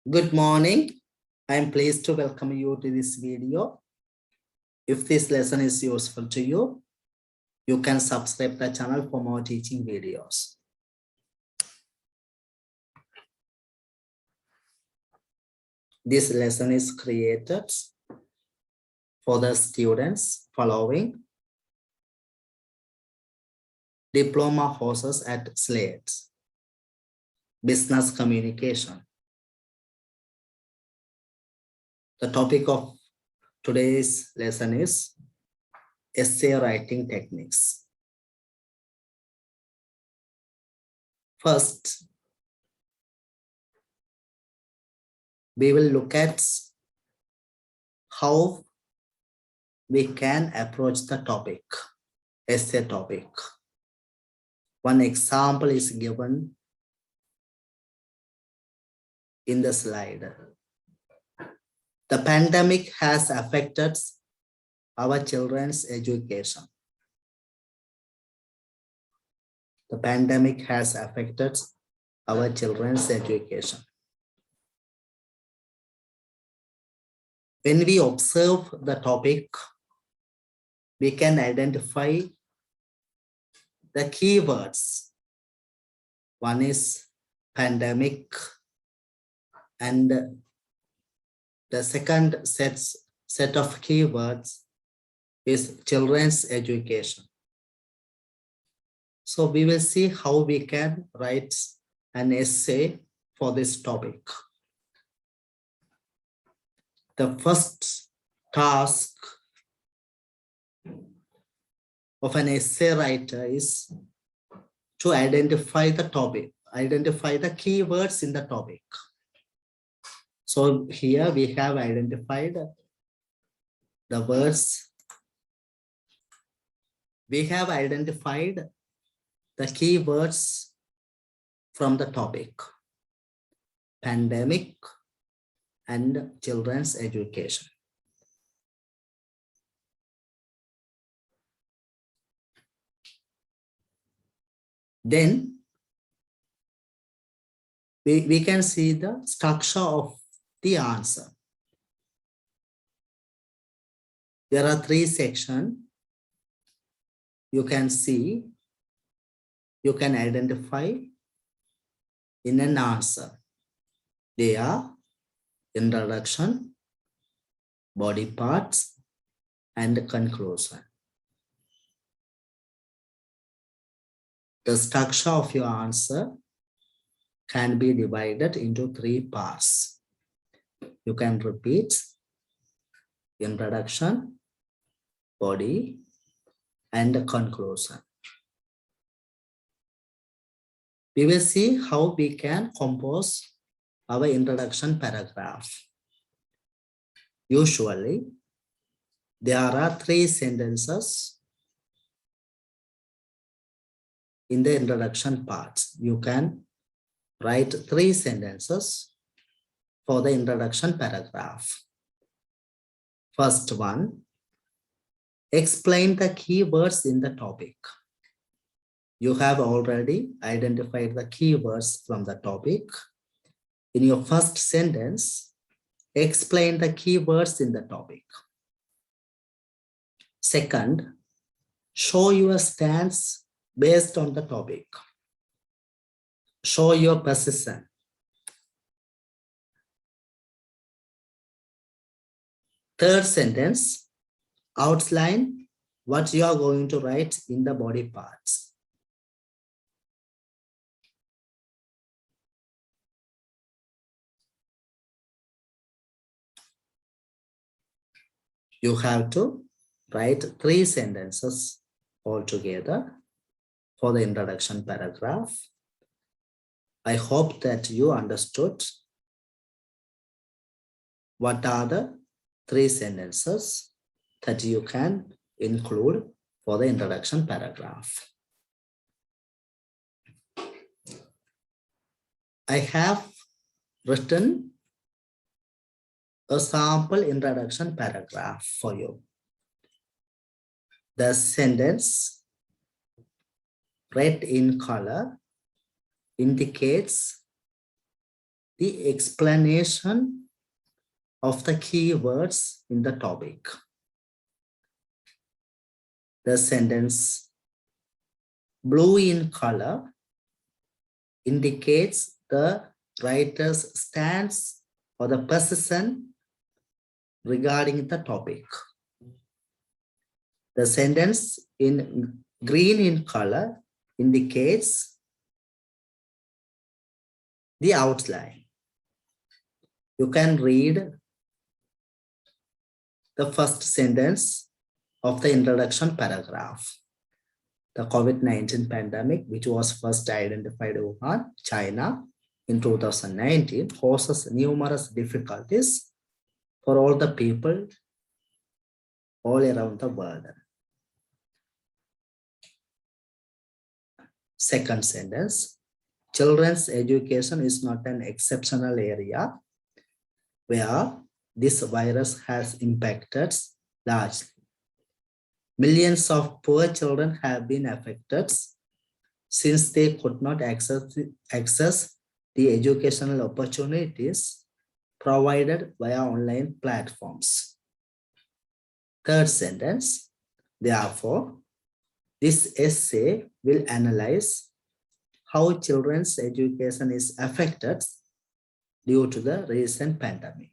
Good morning. I am pleased to welcome you to this video. If this lesson is useful to you, you can subscribe the channel for more teaching videos. This lesson is created for the students following diploma courses at SLATE, Business Communication. The topic of today's lesson is essay writing techniques. First, we will look at how we can approach the topic, essay topic. One example is given in the slide. The pandemic has affected our children's education. The pandemic has affected our children's education. When we observe the topic, we can identify the keywords. One is pandemic, and the second set of keywords is children's education. So we will see how we can write an essay for this topic. The first task of an essay writer is to identify the topic, identify the keywords in the topic. So here we have identified the words. We have identified the keywords from the topic, pandemic and children's education. Then we can see the structure of the answer. There are three sections. You can see, you can identify in an answer. They are introduction, body parts, and conclusion. The structure of your answer can be divided into three parts. You can repeat introduction, body, and conclusion. We will see how we can compose our introduction paragraph. Usually, there are three sentences in the introduction part. You can write three sentences for the introduction paragraph. First one, explain the keywords in the topic. You have already identified the keywords from the topic. In your first sentence, explain the keywords in the topic. Second, show your stance based on the topic. Show your position. Third sentence, outline what you are going to write in the body parts. You have to write three sentences altogether for the introduction paragraph. I hope that you understood what are the three sentences that you can include for the introduction paragraph. I have written a sample introduction paragraph for you. The sentence red in color indicates the explanation of the keywords in the topic. The sentence blue in color indicates the writer's stance or the position regarding the topic. The sentence in green in color indicates the outline. You can read the first sentence of the introduction paragraph. The COVID-19 pandemic, which was first identified in Wuhan, China in 2019, causes numerous difficulties for all the people all around the world. Second sentence, children's education is not an exceptional area where this virus has impacted largely. Millions of poor children have been affected since they could not access the educational opportunities provided via online platforms. Third sentence, therefore, this essay will analyze how children's education is affected due to the recent pandemic.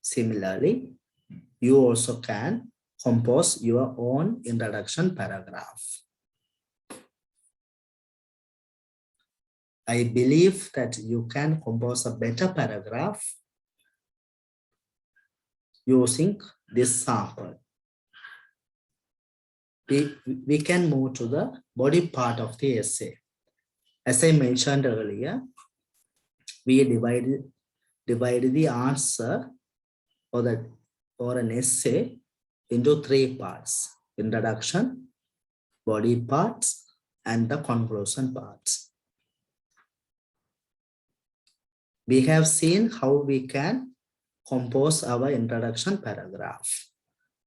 Similarly, you also can compose your own introduction paragraph. I believe that you can compose a better paragraph using this sample. We can move to the body part of the essay. As I mentioned earlier, we divide the answer or an essay into three parts: introduction, body parts, and the conclusion parts. We have seen how we can compose our introduction paragraph.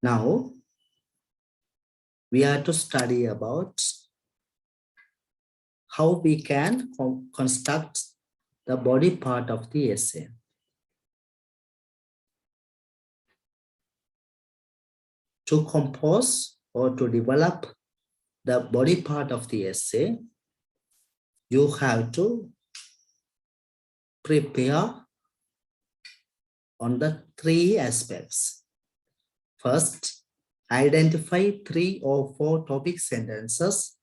Now, we are to study about how we can construct the body part of the essay. To compose or to develop the body part of the essay, you have to prepare on the three aspects. First, identify 3 or 4 topic sentences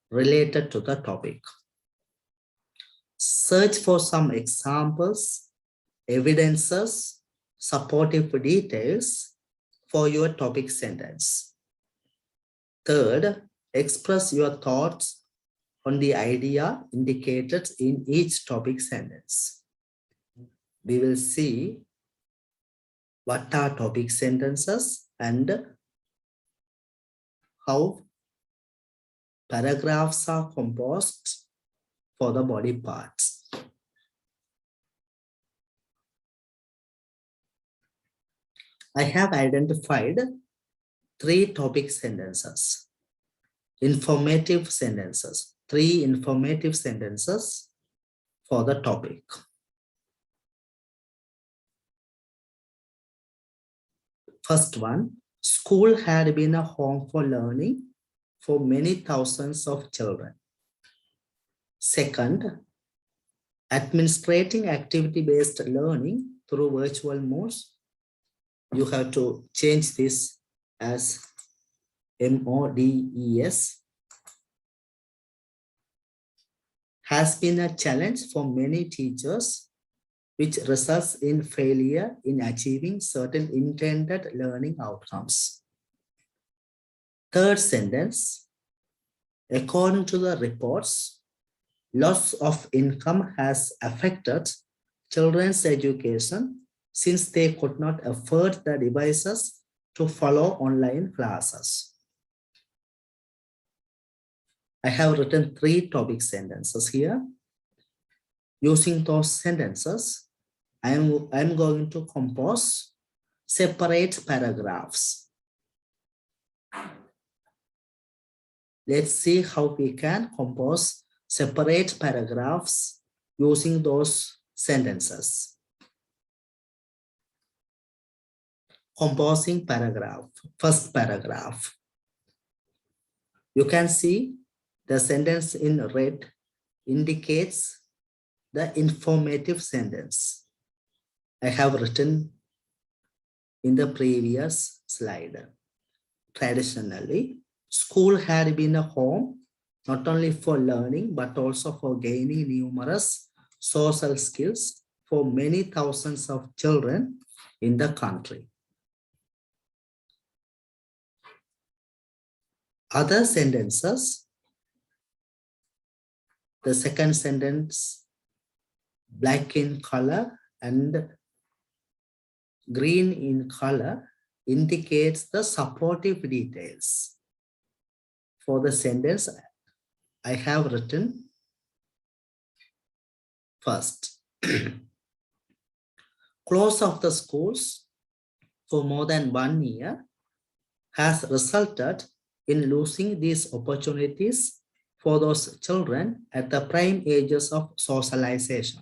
related to the topic. Search for some examples, evidences, supportive details for your topic sentence. Third, express your thoughts on the idea indicated in each topic sentence. We will see what are topic sentences and how paragraphs are composed for the body parts. I have identified 3 topic sentences, informative sentences, 3 informative sentences for the topic. First one, school had been a home for learning for many thousands of children. Second, administrating activity-based learning through virtual modes. You have to change this as MODES. Has been a challenge for many teachers, which results in failure in achieving certain intended learning outcomes. Third sentence, according to the reports, loss of income has affected children's education since they could not afford the devices to follow online classes. I have written 3 topic sentences here. Using those sentences, I'm going to compose separate paragraphs. Let's see how we can compose separate paragraphs using those sentences. Composing paragraph, first paragraph. You can see the sentence in red indicates the informative sentence I have written in the previous slide. Traditionally, school had been a home not only for learning but also for gaining numerous social skills for many thousands of children in the country. Other sentences, the second sentence, black in color and green in color, indicates the supportive details. For the sentence I have written first. Close of the schools for more than 1 year has resulted in losing these opportunities for those children at the prime ages of socialization.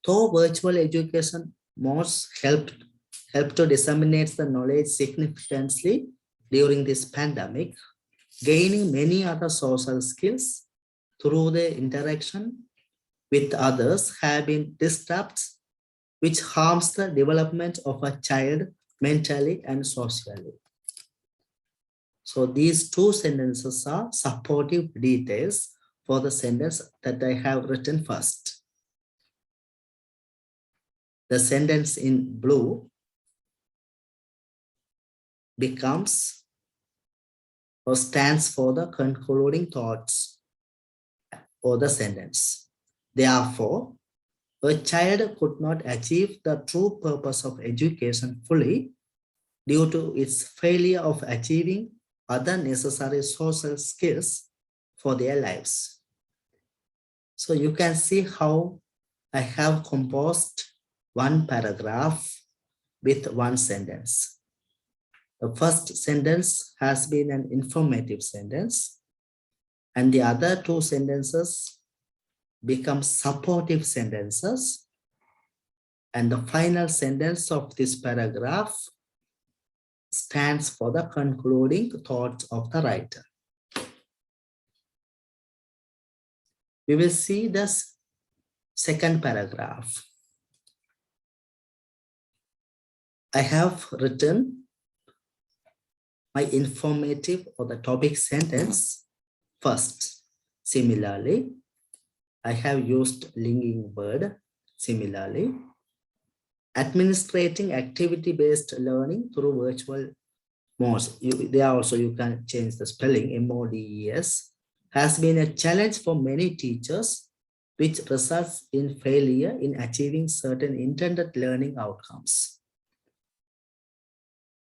Though virtual education modes help to disseminate the knowledge significantly during this pandemic, gaining many other social skills through the interaction with others have been disrupted, which harms the development of a child mentally and socially. So these two sentences are supportive details for the sentence that I have written first. The sentence in blue becomes or stands for the concluding thoughts or the sentence. Therefore, a child could not achieve the true purpose of education fully due to its failure of achieving other necessary social skills for their lives. So you can see how I have composed one paragraph with one sentence. The first sentence has been an informative sentence, and the other two sentences become supportive sentences, and the final sentence of this paragraph stands for the concluding thoughts of the writer. We will see this second paragraph. I have written my informative or the topic sentence first. Similarly, I have used linking word. Similarly, administrating activity-based learning through virtual modes. There also you can change the spelling, MODES, has been a challenge for many teachers, which results in failure in achieving certain intended learning outcomes.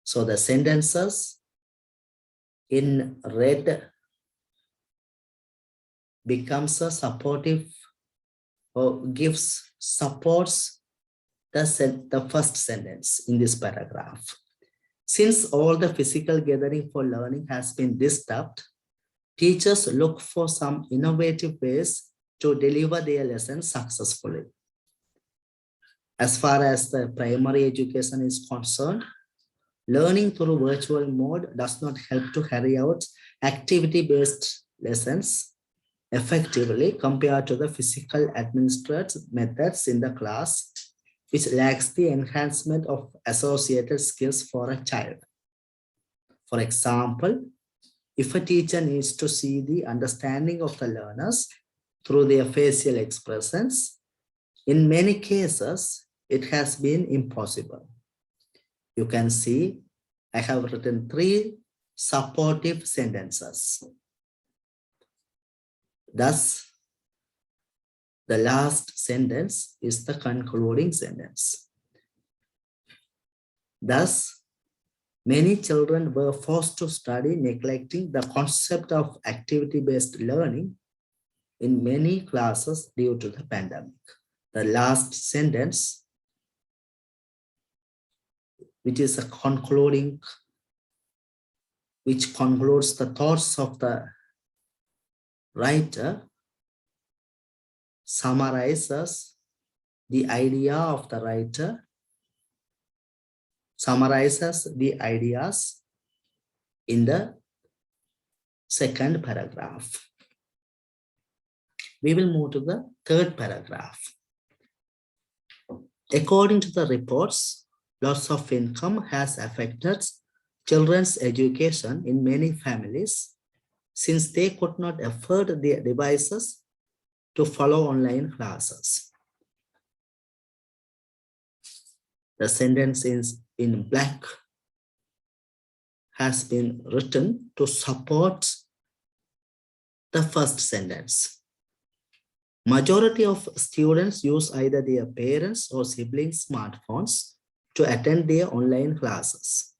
So the sentences in red becomes a supportive or supports the first sentence in this paragraph. Since all the physical gathering for learning has been disturbed, teachers look for some innovative ways to deliver their lessons successfully. As far as the primary education is concerned, learning through virtual mode does not help to carry out activity-based lessons effectively compared to the physical administered methods in the class, which lacks the enhancement of associated skills for a child. For example, if a teacher needs to see the understanding of the learners through their facial expressions, in many cases, it has been impossible. You can see I have written 3 supportive sentences. Thus, the last sentence is the concluding sentence. Thus, many children were forced to study, neglecting the concept of activity-based learning in many classes due to the pandemic. The last sentence, which is a concluding, which concludes the thoughts of the writer summarizes the idea of the writer, summarizes the ideas in the second paragraph. We will move to the third paragraph. According to the reports, loss of income has affected children's education in many families since they could not afford their devices to follow online classes. The sentence is in black has been written to support the first sentence. Majority of students use either their parents or siblings' smartphones to attend their online classes.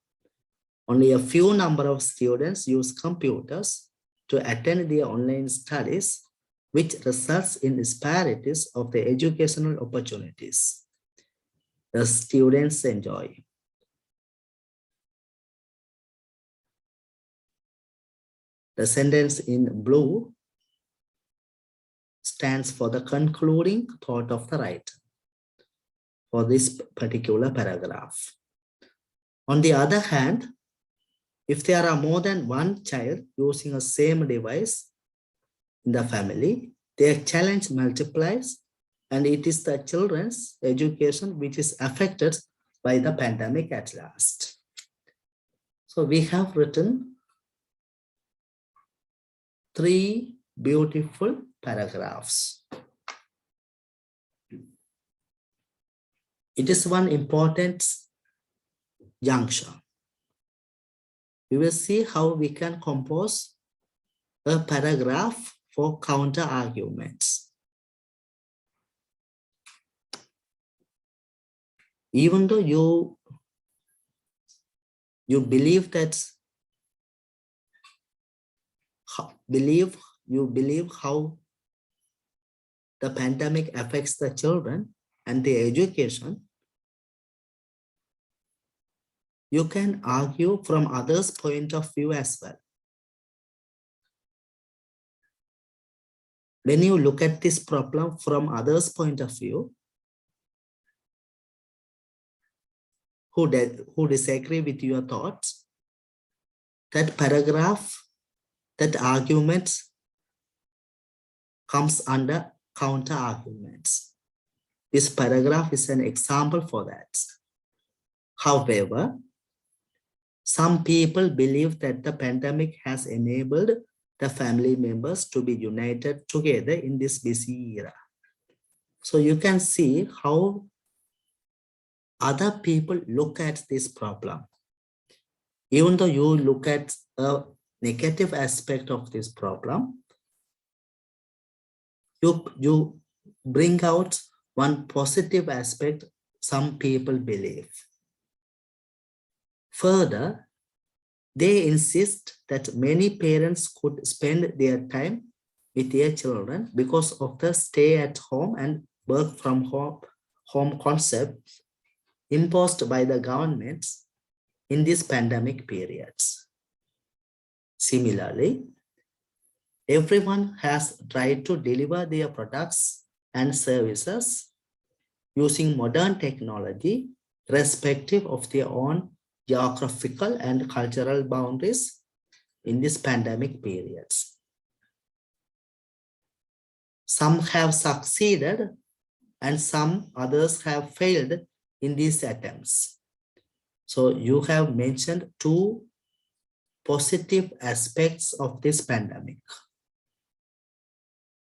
Only a few number of students use computers to attend their online studies, which results in disparities of the educational opportunities the students enjoy. The sentence in blue stands for the concluding thought of the writer for this particular paragraph. On the other hand, if there are more than one child using a same device in the family, their challenge multiplies, and it is the children's education which is affected by the pandemic at last. So we have written 3 beautiful paragraphs. It is one important juncture. We will see how we can compose a paragraph for counter arguments. Even though you believe that you believe how the pandemic affects the children and their education, you can argue from others' point of view as well. When you look at this problem from others' point of view, who disagree with your thoughts, that paragraph, that argument comes under counter arguments. This paragraph is an example for that. However, some people believe that the pandemic has enabled the family members to be united together in this busy era. So you can see how other people look at this problem. Even though you look at a negative aspect of this problem, you bring out one positive aspect some people believe. Further, they insist that many parents could spend their time with their children because of the stay at home and work from home concept imposed by the governments in this pandemic periods. Similarly, everyone has tried to deliver their products and services using modern technology, irrespective of their own geographical and cultural boundaries in this pandemic periods. Some have succeeded and some others have failed in these attempts. So you have mentioned 2 positive aspects of this pandemic.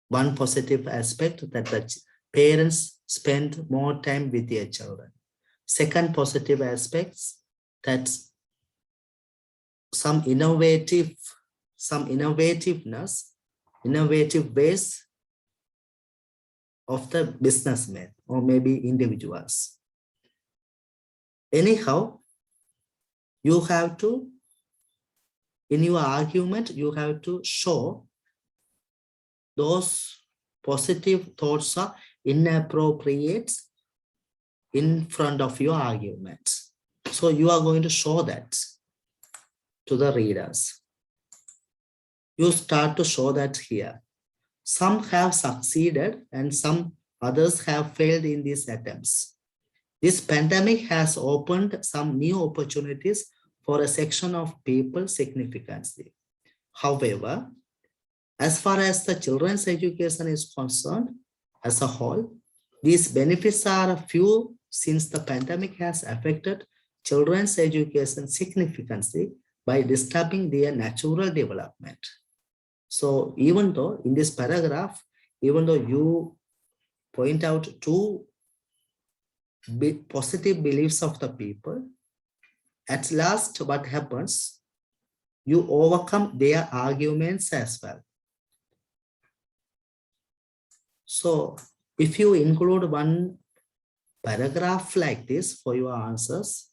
One positive aspect that the parents spend more time with their children. Second positive aspects that some innovative ways of the businessmen or maybe individuals. Anyhow, you have to, in your argument, you have to show those positive thoughts are inappropriate in front of your argument. So you are going to show that to the readers. You start to show that here. Some have succeeded and some others have failed in these attempts. This pandemic has opened some new opportunities for a section of people significantly. However, as far as the children's education is concerned, as a whole, these benefits are few since the pandemic has affected children's education significantly by disturbing their natural development. So even though in this paragraph, even though you point out two positive beliefs of the people, at last what happens, you overcome their arguments as well. So if you include one paragraph like this for your answers,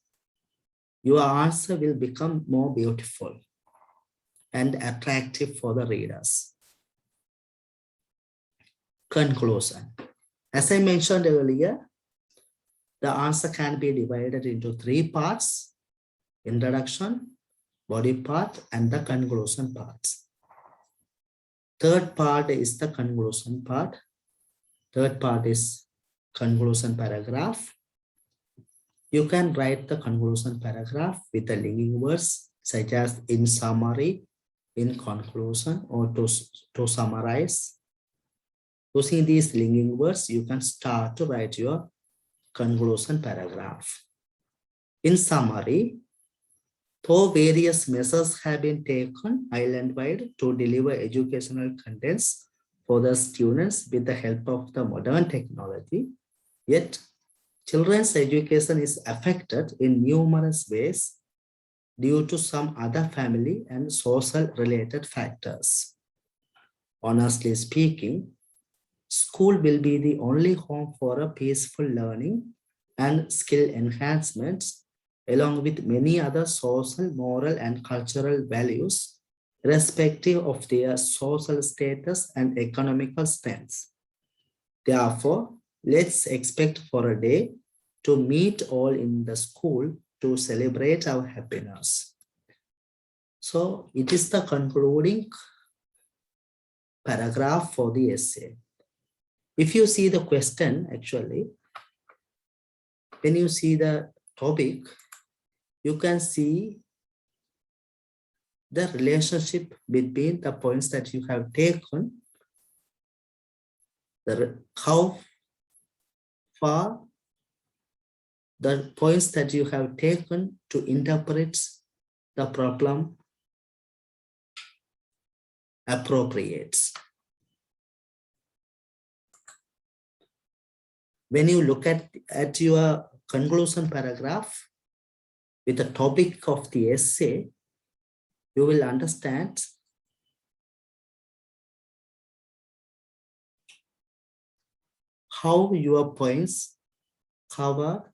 your answer will become more beautiful and attractive for the readers. Conclusion. As I mentioned earlier, the answer can be divided into three parts: introduction, body part, and the conclusion parts. Third part is the conclusion part. Third part is conclusion paragraph. You can write the conclusion paragraph with the linking words such as in summary, in conclusion, or to summarize. Using these linking words, you can start to write your conclusion paragraph. In summary, though various measures have been taken island-wide to deliver educational contents for the students with the help of the modern technology, yet children's education is affected in numerous ways due to some other family and social related factors. Honestly speaking, school will be the only home for a peaceful learning and skill enhancements, along with many other social, moral, and cultural values, irrespective of their social status and economical strengths. Therefore, let's expect for a day to meet all in the school to celebrate our happiness. So it is the concluding paragraph for the essay. If you see the question, actually, when you see the topic, you can see the relationship between the points that you have taken, how far the points that you have taken to interpret the problem appropriates. When you look at your conclusion paragraph with the topic of the essay, you will understand how your points cover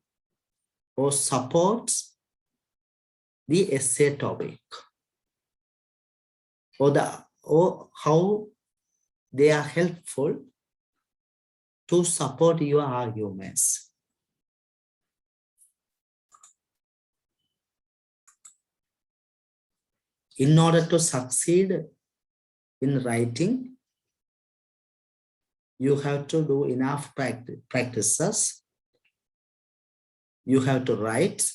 or support the essay topic, or how they are helpful to support your arguments. In order to succeed in writing, you have to do enough practices. You have to write.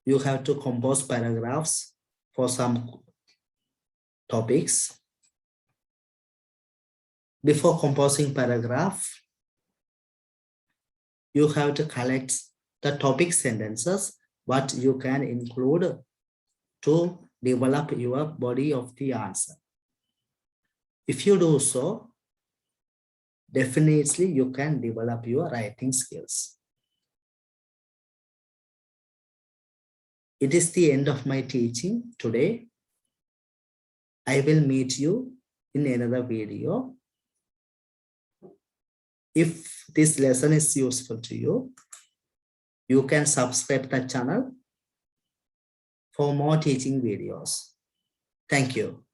You have to compose paragraphs for some topics. Before composing paragraph, you have to collect the topic sentences, what you can include to develop your body of the answer. If you do so, definitely you can develop your writing skills. It is the end of my teaching today. I will meet you in another video. If this lesson is useful to you, you can subscribe the channel for more teaching videos. Thank you.